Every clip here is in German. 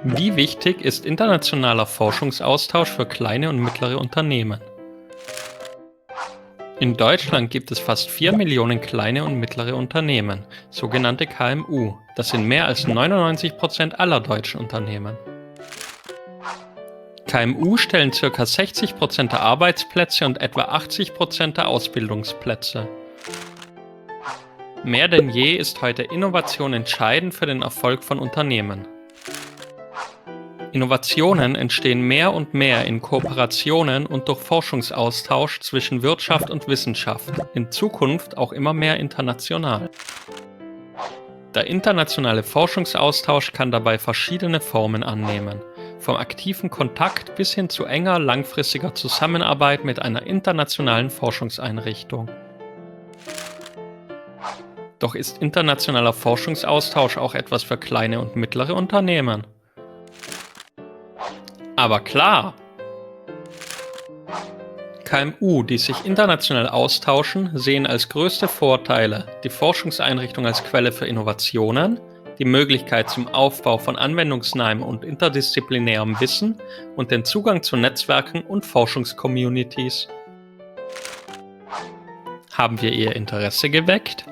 Wie wichtig ist internationaler Forschungsaustausch für kleine und mittlere Unternehmen? In Deutschland gibt es fast 4 Millionen kleine und mittlere Unternehmen, sogenannte KMU. Das sind mehr als 99% aller deutschen Unternehmen. KMU stellen ca. 60% der Arbeitsplätze und etwa 80% der Ausbildungsplätze. Mehr denn je ist heute Innovation entscheidend für den Erfolg von Unternehmen. Innovationen entstehen mehr und mehr in Kooperationen und durch Forschungsaustausch zwischen Wirtschaft und Wissenschaft, in Zukunft auch immer mehr international. Der internationale Forschungsaustausch kann dabei verschiedene Formen annehmen, vom aktiven Kontakt bis hin zu enger langfristiger Zusammenarbeit mit einer internationalen Forschungseinrichtung. Doch ist internationaler Forschungsaustausch auch etwas für kleine und mittlere Unternehmen? Aber klar! KMU, die sich international austauschen, sehen als größte Vorteile die Forschungseinrichtung als Quelle für Innovationen, die Möglichkeit zum Aufbau von anwendungsnahem und interdisziplinärem Wissen und den Zugang zu Netzwerken und Forschungscommunities. Haben wir Ihr Interesse geweckt?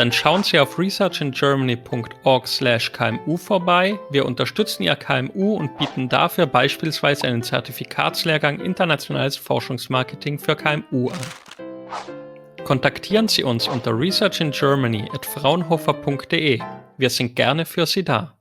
Dann schauen Sie auf researchingermany.org/KMU vorbei. Wir unterstützen Ihr KMU und bieten dafür beispielsweise einen Zertifikatslehrgang Internationales Forschungsmarketing für KMU an. Kontaktieren Sie uns unter researchingermany@fraunhofer.de. Wir sind gerne für Sie da.